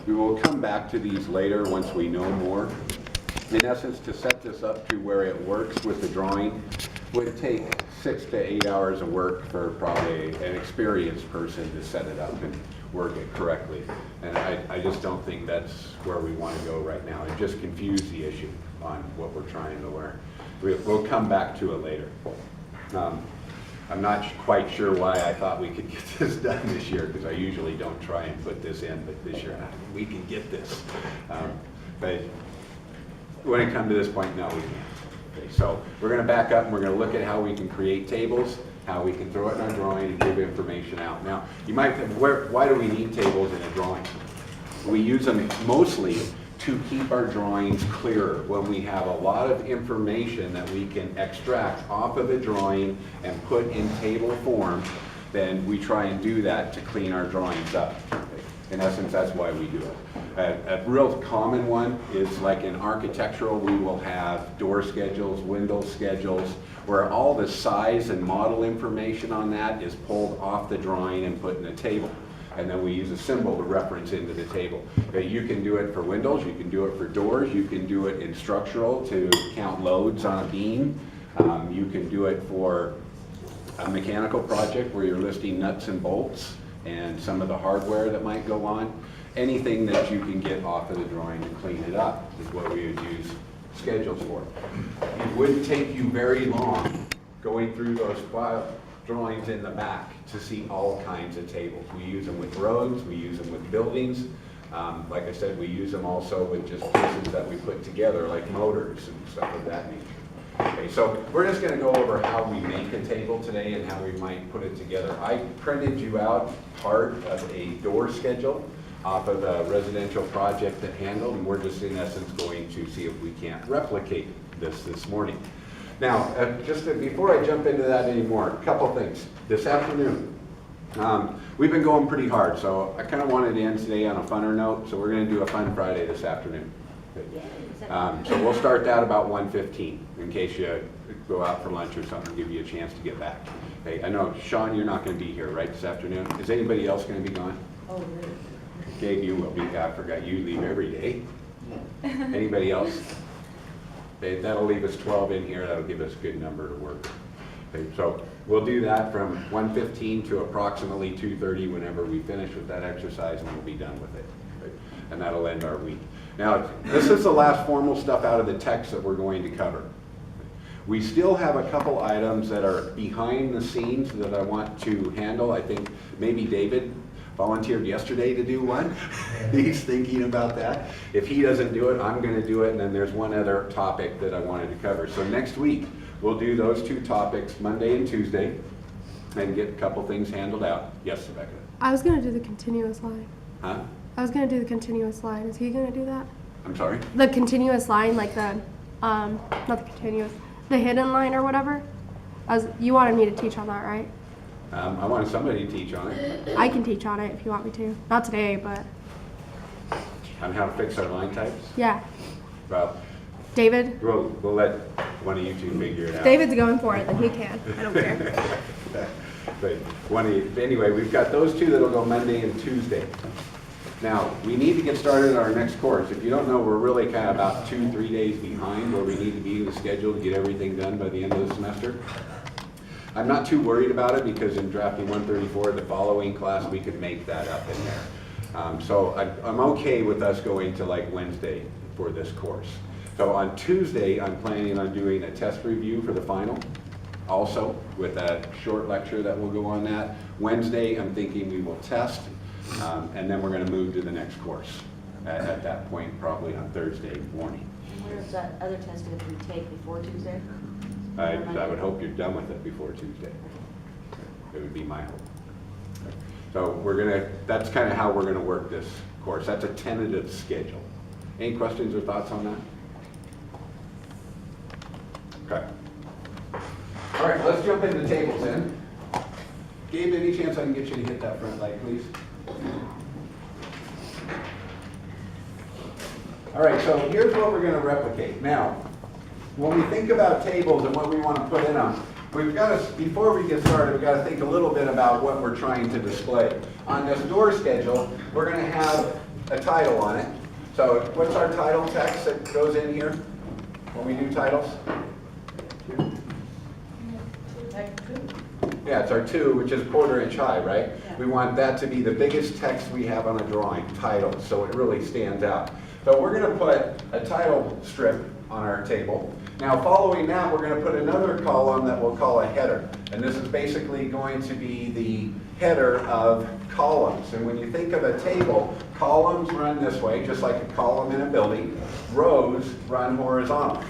we will come back to these later once we know more. In essence, to set this up to where it works with the drawing would take 6 to 8 hours of work for probably an experienced person to set it up and work it correctly. And I just don't think that's where we want to go right now. It just confused the issue on what we're trying to learn. We'll come back to it later. I'm not quite sure why I thought we could get this done this year, because I usually don't try and put this in, but this year we can get this. But when it comes to this point, no, we can't. Okay, so we're going to back up and we're going to look at how we can create tables, how we can throw it in our drawing and give information out. Now, you might think, why do we need tables in a drawing? We use them mostly to keep our drawings clearer. When we have a lot of information that we can extract off of a drawing and put in table form, then we try and do that to clean our drawings up. In essence, that's why we do it. A real common one is like in architectural, we will have door schedules, window schedules, where all the size and model information on that is pulled off the drawing and put in a table. And then we use a symbol to reference into the table. You can do it for windows, you can do it for doors, you can do it in structural to count loads on a beam. You can do it for a mechanical project where you're listing nuts and bolts and some of the hardware that might go on. Anything that you can get off of the drawing to clean it up is what we would use schedules for. It wouldn't take you very long going through those file drawings in the back to see all kinds of tables. We use them with roads, we use them with buildings. Like I said, we use them also with just pieces that we put together, like motors and stuff of that nature. Okay, so we're just going to go over how we make a table today and how we might put it together. I printed you out part of a door schedule off of a residential project that handled, and we're just in essence going to see if we can't replicate this morning. Now, before I jump into that anymore, a couple things. This afternoon, we've been going pretty hard, so I kind of wanted to end today on a funner note, so we're going to do a Fun Friday this afternoon. So we'll start that about 1:15 in case you go out for lunch or something, give you a chance to get back. Okay, I know, Sean, you're not going to be here, right, this afternoon? Is anybody else going to be gone? Oh, really? Gabe, you will be. I forgot you leave every day. Anybody else? Okay, that'll leave us 12 in here. That'll give us a good number to work. Okay, so we'll do that from 1:15 to approximately 2:30 whenever we finish with that exercise, and we'll be done with it. Okay? And that'll end our week. Now, this is the last formal stuff out of the text that we're going to cover. We still have a couple items that are behind the scenes that I want to handle. I think maybe David volunteered yesterday to do one. He's thinking about that. If he doesn't do it, I'm going to do it. And then there's one other topic that I wanted to cover. So next week, we'll do those two topics, Monday and Tuesday, and get a couple things handled out. Yes, Rebecca? I was going to do the continuous line. Huh? I was going to do the continuous line. Is he going to do that? I'm sorry? The continuous line, like the, not the continuous, the hidden line or whatever? You wanted me to teach on that, right? I wanted somebody to teach on it. I can teach on it if you want me to. Not today, but On how to fix our line types? yeah. Well, David? we'll let one of you two figure it out. David's going for it, then he can. I don't care. But anyway, we've got those two that'll go Monday and Tuesday. Now, we need to get started on our next course. If you don't know, we're really kind of about 2-3 days behind where we need to be in the schedule to get everything done by the end of the semester. I'm not too worried about it because in drafting 134, the following class, we could make that up in there. So I'm okay with us going to like Wednesday for this course. So on Tuesday, I'm planning on doing a test review for the final, also with a short lecture that will go on that. Wednesday, I'm thinking we will test, and then we're going to move to the next course at that point, probably on Thursday morning. And where is that other test going to be take before Tuesday? I would hope you're done with it before Tuesday. It would be my hope. So that's kind of how we're gonna work this course. That's a tentative schedule. Any questions or thoughts on that? Okay. All right, let's jump into tables then. Gabe, any chance I can get you to hit that front light, please? All right, so here's what we're gonna replicate. Now, when we think about tables and what we want to put in them, we've got to, before we get started, we've got to think a little bit about what we're trying to display. On this door schedule, we're going to have a title on it. So what's our title text that goes in here when we do titles? Yeah, it's our 2, which is 1/4 inch high, right? We want that to be the biggest text we have on a drawing, title, so it really stands out. So we're going to put a title strip on our table. Now following that, we're going to put another column that we'll call a header. And this is basically going to be the header of columns. And when you think of a table, columns run this way, just like a column in a building. Rows run horizontal.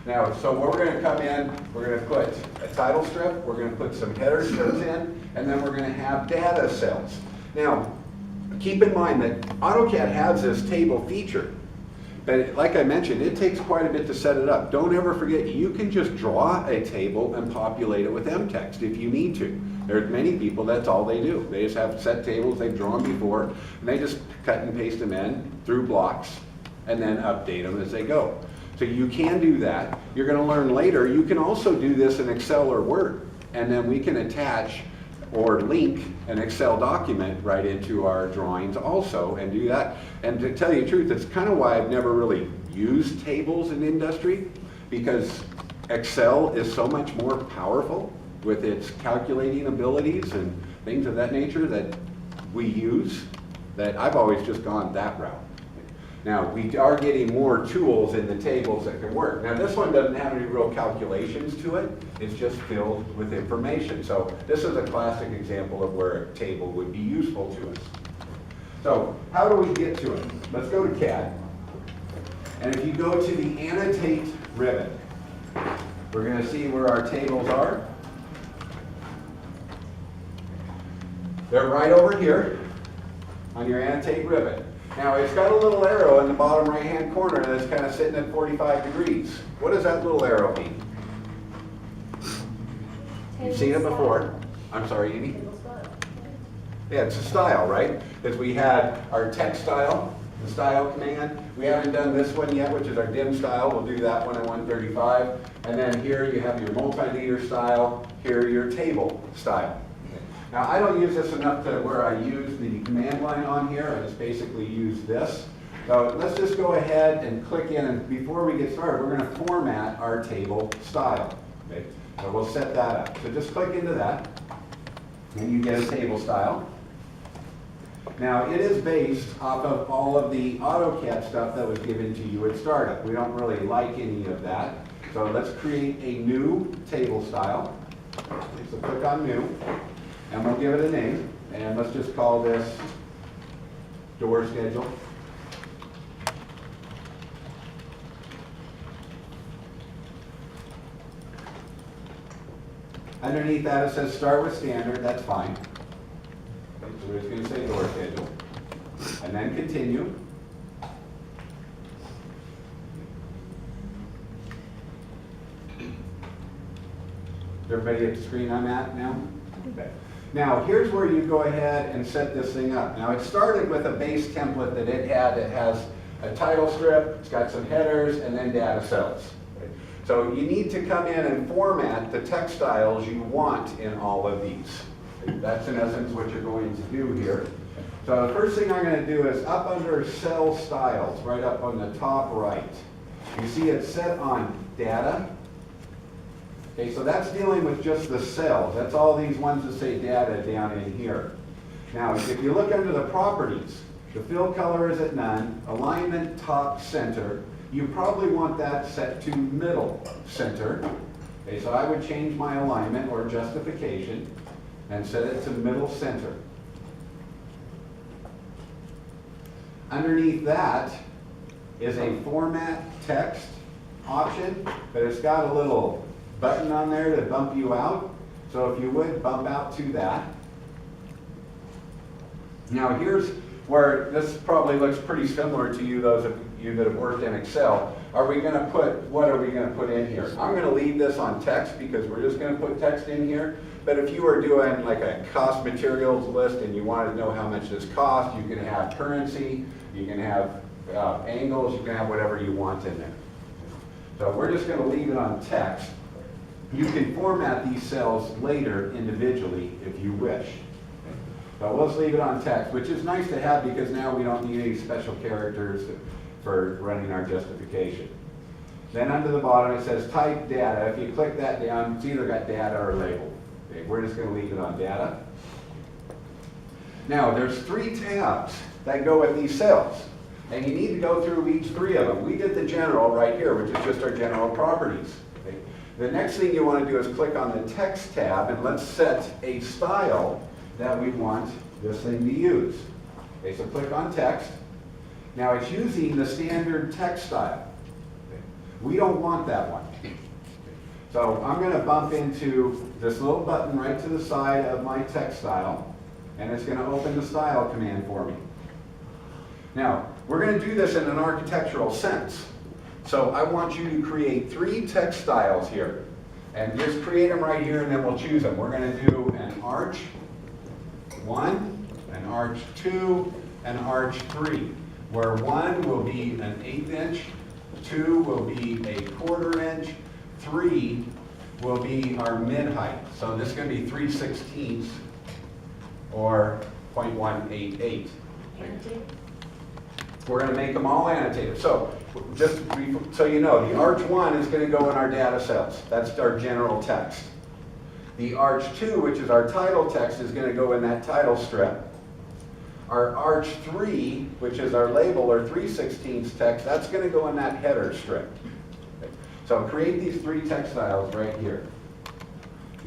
Now, so what we're going to come in, we're going to put a title strip, we're going to put some header strips in, and then we're going to have data cells. Now, keep in mind that AutoCAD has this table feature, but like I mentioned, it takes quite a bit to set it up. Don't ever forget, you can just draw a table and populate it with MText if you need to. There's many people, that's all they do. They just have set tables they've drawn before, and they just cut and paste them in through blocks, and then update them as they go. So you can do that. You're going to learn later, you can also do this in Excel or Word, and then we can attach or link an Excel document right into our drawings also and do that. And to tell you the truth, it's kind of why I've never really used tables in industry, because Excel is so much more powerful with its calculating abilities and things of that nature that we use, that I've always just gone that route. Now, we are getting more tools in the tables that can work. Now, this one doesn't have any real calculations to it. It's just filled with information. So this is a classic example of where a table would be useful to us. So how do we get to it? Let's go to CAD. And if you go to the Annotate ribbon, we're going to see where our tables are. They're right over here on your Annotate ribbon. Now, it's got a little arrow in the bottom right-hand corner that's kind of sitting at 45 degrees. What does that little arrow mean? You've seen it before. I'm sorry, Amy? Yeah, it's a style, right? Because we had our text style, the style command. We haven't done this one yet, which is our dim style. We'll do that one at 135. And then here you have your multi-leader style. Here your table style. Now, I don't use this enough to where I use the command line on here. I just basically use this. So let's just go ahead and click in, and before we get started, we're going to format our table style. Okay? So we'll set that up. So just click into that, and you get a table style. Now, it is based off of all of the AutoCAD stuff that was given to you at startup. We don't really like any of that. So let's create a new table style. So click on New. And we'll give it a name, and let's just call this door schedule. Underneath that it says start with standard, that's fine. Okay, so we're just going to say door schedule. And then continue. Is everybody at the screen I'm at now? Okay. Now, here's where you go ahead and set this thing up. Now, it started with a base template that it had that has a title strip, it's got some headers, and then data cells. Okay. So you need to come in and format the text styles you want in all of these. Okay. That's in essence what you're going to do here. So the first thing I'm going to do is up under cell styles, right up on the top right. You see it's set on data. Okay, so that's dealing with just the cells. That's all these ones that say data down in here. Now, if you look under the properties, the fill color is at none, alignment top center. You probably want that set to middle center. Okay, so I would change my alignment or justification and set it to middle center. Underneath that is a format text option, but it's got a little button on there to bump you out. So if you would, bump out to that. Now here's where this probably looks pretty similar to you, those of you that have worked in Excel. What are we going to put in here? I'm going to leave this on text because we're just going to put text in here. But if you were doing like a cost materials list and you wanted to know how much this costs, you can have currency, you can have angles, you can have whatever you want in there. So we're just going to leave it on text. You can format these cells later individually if you wish. But we'll just leave it on text, which is nice to have because now we don't need any special characters for running our justification. Then under the bottom it says type data. If you click that down, it's either got data or label. Okay, we're just going to leave it on data. Now there's 3 tabs that go with these cells. And you need to go through each 3 of them. We did the general right here, which is just our general properties. Okay? The next thing you want to do is click on the text tab and let's set a style that we want this thing to use. Okay, so click on text. Now it's using the standard text style. Okay? We don't want that one. So I'm going to bump into this little button right to the side of my text style, and it's going to open the style command for me. Now, we're going to do this in an architectural sense. So I want you to create 3 text styles here. And just create them right here and then we'll choose them. We're going to do an arch 1, an arch 2, an arch 3. Where 1 will be an 1/8 inch, 2 will be a 1/4 inch, 3 will be our mid height. So this is going to be 3/16 or 0.188. Annotate? We're going to make them all annotated. So just so you know, the arch 1 is going to go in our data cells. That's our general text. The arch 2, which is our title text, is going to go in that title strip. Our arch 3, which is our label or 3/16 text, that's going to go in that header strip. Okay. So create these 3 text styles right here.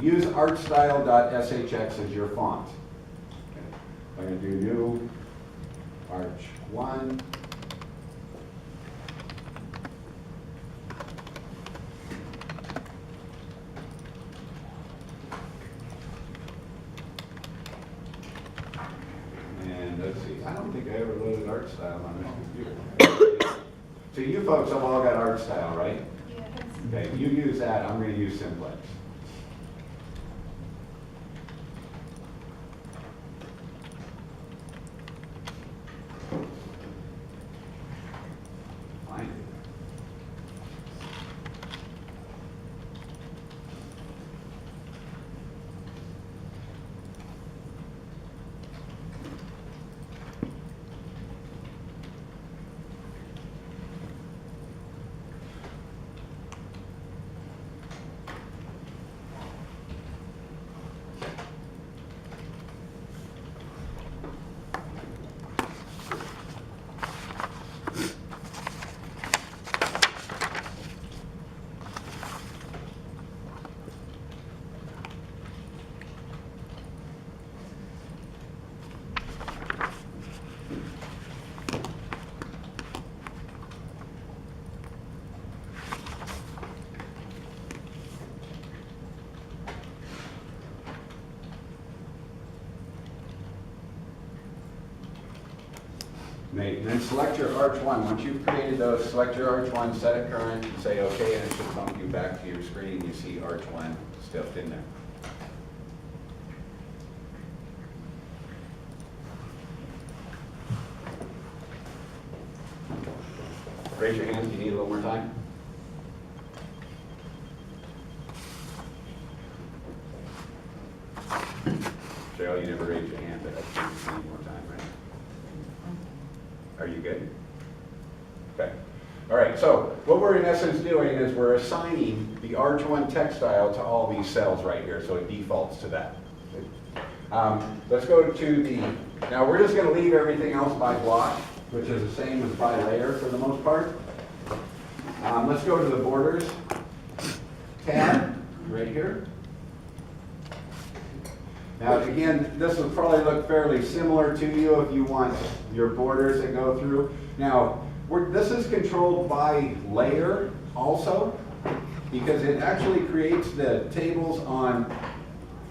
Use archstyle.shx as your font. Okay. I'm going to do new arch 1. And let's see, I don't think I ever loaded ArtStyle on this computer. So you folks have all got ArtStyle, right? Yes. Okay, you use that, I'm going to use Simplex. Find it. And then select your arch 1. Once you've created those, select your arch 1, set it current, and say OK, and it should bump you back to your screen. You see arch 1 stuffed in there. Raise your hands. Do you need a little more time? Cheryl, you never raised your hand, but I think you need more time, right? Are you good? Okay. All right, so what we're in essence doing is we're assigning the arch 1 text style to all these cells right here, so it defaults to that. Let's go to the, now we're just going to leave everything else by block, which is the same as by layer for the most part. Let's go to the borders tab right here. Now again, this will probably look fairly similar to you if you want your borders that go through. Now, this is controlled by layer also, because it actually creates the tables on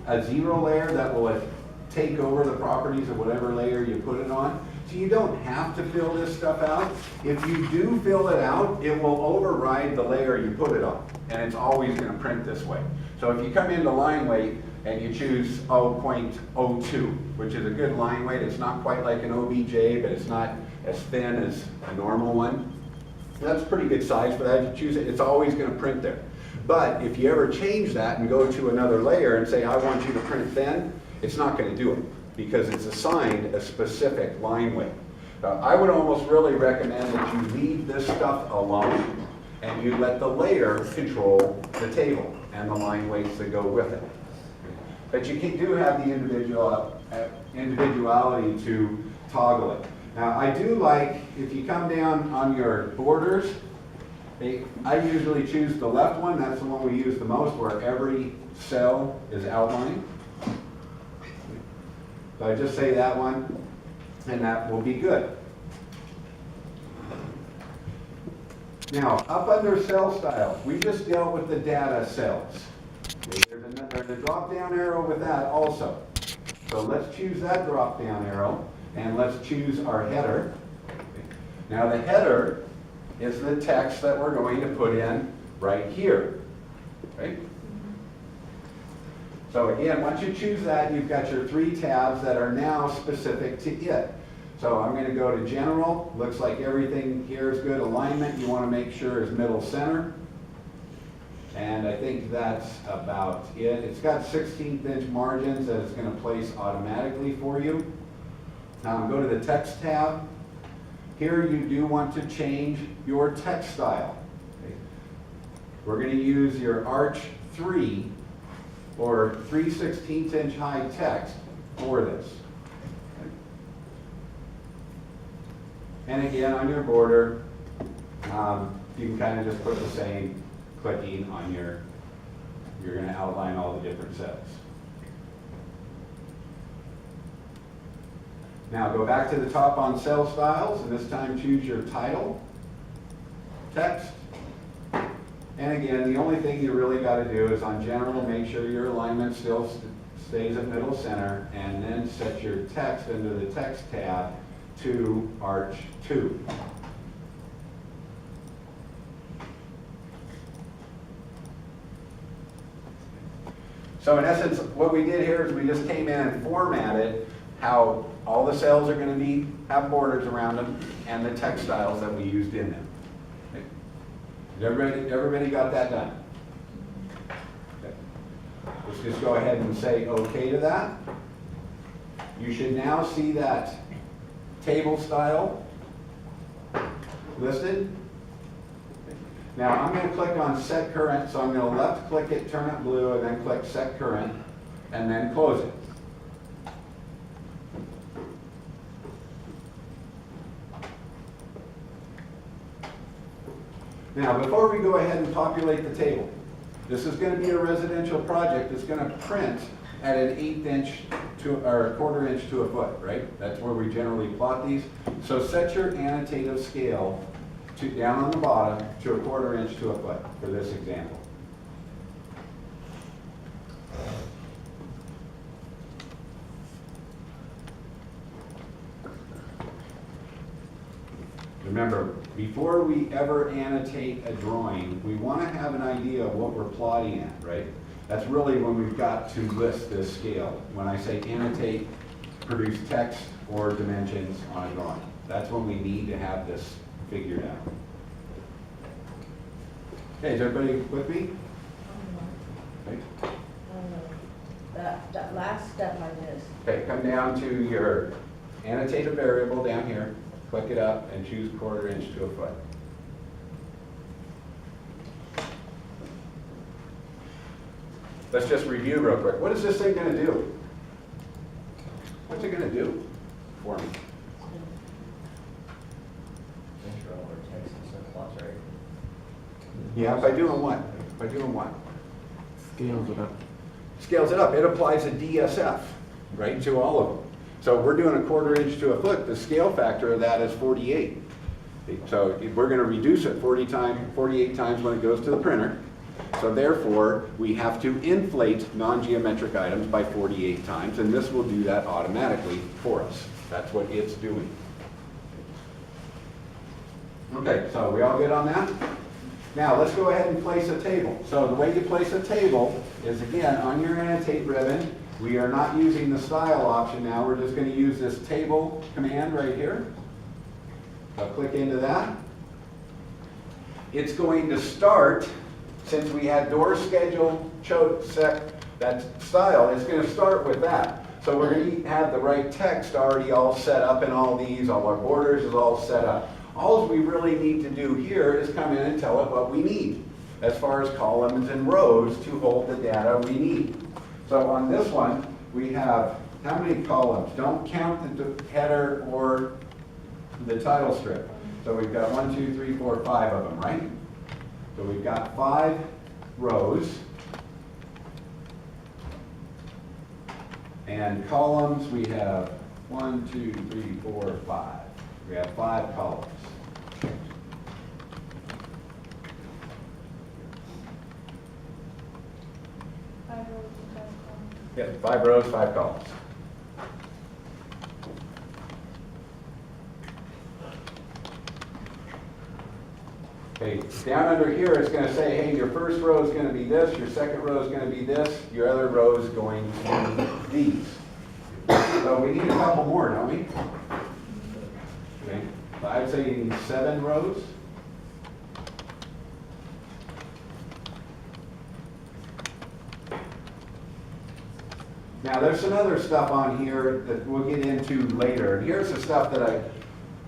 a 0 layer that will take over the properties of whatever layer you put it on. So you don't have to fill this stuff out. If you do fill it out, it will override the layer you put it on, and it's always going to print this way. So if you come into line weight and you choose 0.02, which is a good line weight, it's not quite like an OBJ, but it's not as thin as a normal one. That's a pretty good size for that. If you choose it, it's always going to print there. But if you ever change that and go to another layer and say, I want you to print thin, it's not going to do it. because it's assigned a specific line weight. I would almost really recommend that you leave this stuff alone and you let the layer control the table and the line weights that go with it. But you do have the individuality to toggle it. Now, I do like, if you come down on your borders, I usually choose the left one. That's the one we use the most, where every cell is outlined. So I just say that one, and that will be good. Now, up under cell styles, we just dealt with the data cells. There's a drop-down arrow with that also. So let's choose that drop-down arrow, and let's choose our header. Now the header is the text that we're going to put in right here. Right? So again, once you choose that, you've got your 3 tabs that are now specific to it. So I'm going to go to General. Looks like everything here is good. Alignment, you want to make sure is middle center. And I think that's about it. It's got 16th inch margins that it's going to place automatically for you. Now go to the Text tab. Here you do want to change your text style. Okay. We're going to use your Arch 3 or 3/16 inch high text for this. Okay. And again, on your border, you can kind of just put the same clicking on you're going to outline all the different cells. Now go back to the top on cell styles, and this time choose your title, text, and again, the only thing you really got to do is on general, make sure your alignment still stays at middle center, and then set your text into the text tab to Arch 2. So in essence, what we did here is we just came in and formatted how all the cells are going to have borders around them and the text styles that we used in them. Okay. Everybody got that done? Okay. Let's just go ahead and say OK to that. You should now see that table style listed. Now I'm going to click on Set Current, so I'm going to left click it, turn it blue, and then click Set Current, and then close it. Now before we go ahead and populate the table, this is going to be a residential project. It's going to print at an 1/8 inch or 1/4 inch to a foot, right? That's where we generally plot these. So set your annotative scale down on the bottom to a 1/4 inch to a foot for this example. Remember, before we ever annotate a drawing, we want to have an idea of what we're plotting at, right? That's really when we've got to list this scale. When I say annotate, produce text or dimensions on a drawing. That's when we need to have this figured out. Okay, is everybody with me? Okay. That last step I missed. Okay, come down to your annotate a variable down here, click it up, and choose 1/4 inch to a foot. Let's just review real quick. What is this thing going to do? What's it going to do for me? Intro or text instead of plots, right? Yeah, by doing what? By doing what? Scales it up. Scales it up. It applies a DSF, right, to all of them. So we're doing a 1/4 inch to a foot. The scale factor of that is 48. So we're going to reduce it 48 times when it goes to the printer. So therefore, we have to inflate non-geometric items by 48 times, and this will do that automatically for us. That's what it's doing. Okay, so we all good on that? Now let's go ahead and place a table. So the way you place a table is, again, on your annotate ribbon. We are not using the style option now. We're just going to use this table command right here. So click into that. It's going to start, since we had door schedule set that style, it's going to start with that. So we're gonna have the right text already all set up in all these, all our borders is all set up. All we really need to do here is come in and tell it what we need as far as columns and rows to hold the data we need. So on this one, we have how many columns? Don't count the header or the title strip. So we've got 1, 2, 3, 4, 5 of them, right? So we've got 5 rows. And columns, we have 1, 2, 3, 4, 5. We have 5 columns. Yeah, 5 rows, 5 columns. Okay, down under here, it's going to say, hey, your first row is going to be this, your second row is going to be this, your other row is going to be these. So we need a couple more, don't we? Okay, so I'd say you need 7 rows. Now, there's some other stuff on here that we'll get into later. And here's the stuff that I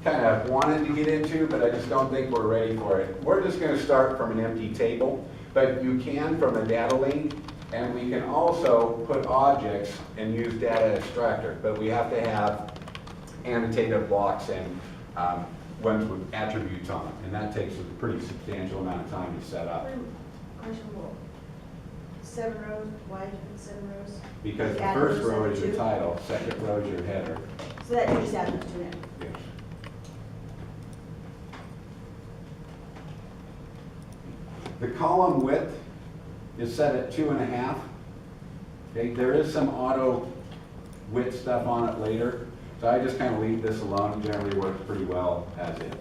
kind of wanted to get into, but I just don't think we're ready for it. We're just going to start from an empty table, but you can from a data link, and we can also put objects and use data extractor, but we have to have annotative blocks and ones with attributes on them, and that takes a pretty substantial amount of time to set up. Questionable. 7 rows, why did you put 7 rows? Because the Add first those row other is your two? title, second row is your header. So that you just add those two in. Yes. The column width is set at 2.5. Okay, there is some auto width stuff on it later, so I just kind of leave this alone. It generally works pretty well as is.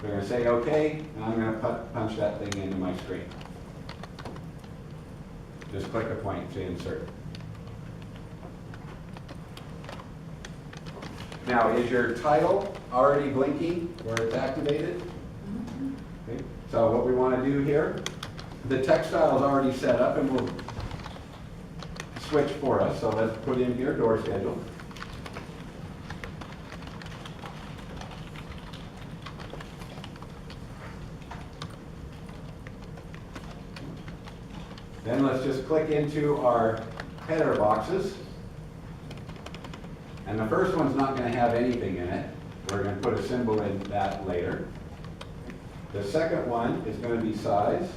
We're going to say OK, and I'm going to punch that thing into my screen. Just click a point to insert. Now, is your title already blinking where it's activated? Okay. So what we want to do here, the text style is already set up and will switch for us. So let's put in here door schedule. Then let's just click into our header boxes. And the first one's not going to have anything in it. We're going to put a symbol in that later. The second one is going to be size.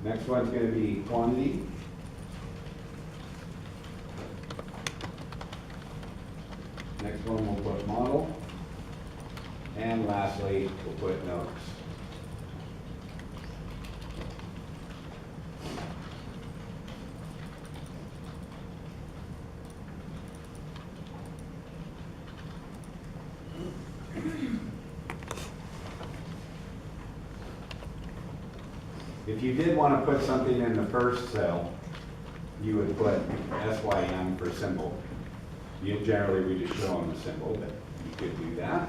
Next one's going to be quantity. Next one we'll put model. And lastly, we'll put notes. If you did want to put something in the first cell, you would put SYM for symbol. Generally, we just show them the symbol, but you could do that.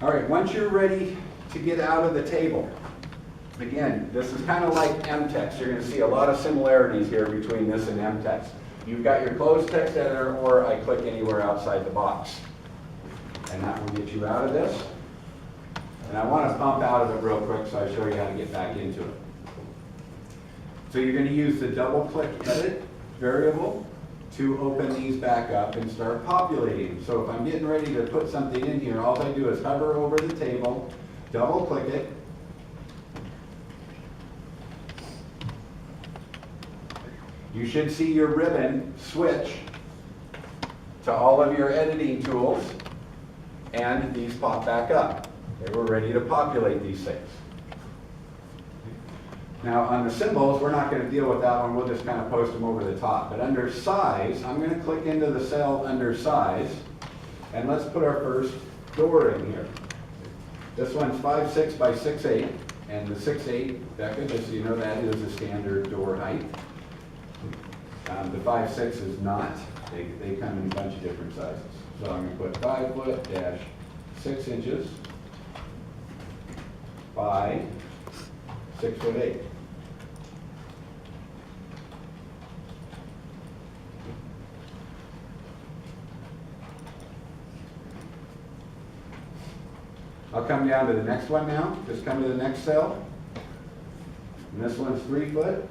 All right, once you're ready to get out of the table, again, this is kind of like MText. You're going to see a lot of similarities here between this and MText. You've got your closed text editor, or I click anywhere outside the box. And that will get you out of this. And I want to pump out of it real quick so I show you how to get back into it. So you're going to use the double click edit variable to open these back up and start populating. So if I'm getting ready to put something in here, all I do is hover over the table, double click it, you should see your ribbon switch to all of your editing tools, and these pop back up. Okay, we're ready to populate these things. Now on the symbols, we're not going to deal with that one. We'll just kind of post them over the top. But under size, I'm going to click into the cell under size, and let's put our first door in here. This one's 5'6" by 6'8", and the 6'8", Becca, just so you know, that is the standard door height. The 5'6" is not. They come in a bunch of different sizes. So I'm going to put 5 foot dash 6 inches by 6'8". I'll come down to the next one now. Just come to the next cell. And this one's 3 foot.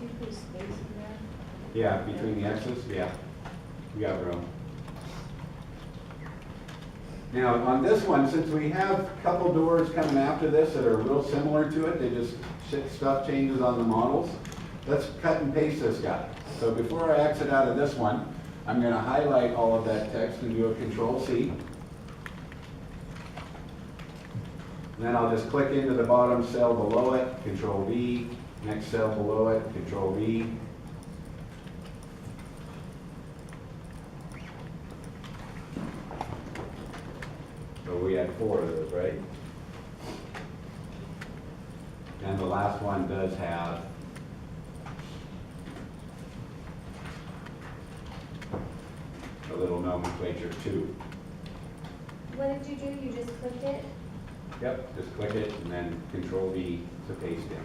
You put space in there. Yeah, between the X's, yeah. We got room. Now, on this one, since we have a couple doors coming after this that are real similar to it, they just, stuff changes on the models, let's cut and paste this guy. So before I exit out of this one, I'm gonna highlight all of that text and do a Control-C. And then I'll just click into the bottom cell below it, Control-V, next cell below it, Control-V. So we had 4 of those, right? And the last one does have a little nomenclature too. What did you do? You just clicked it? Yep, just click it and then Control-V to paste it.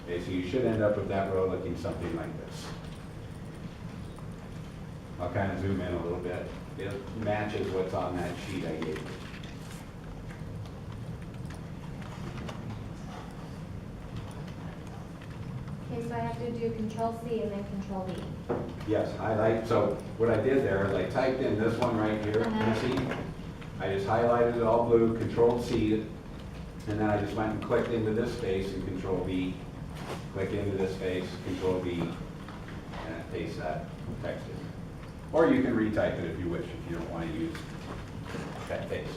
Okay, so you should end up with that row looking something like this. I'll kind of zoom in a little bit. It matches what's on that sheet I gave you. Okay, so I have to do Control-C and then Control-V. Yes, highlight, so what I did there is I typed in this one right here, Missy. I just highlighted it all blue, Control-C it, and then I just went and clicked into this space and Control-V. Click into this space, Control-V, and it pastes that text in. Or you can retype it if you wish, if you don't want to use that paste.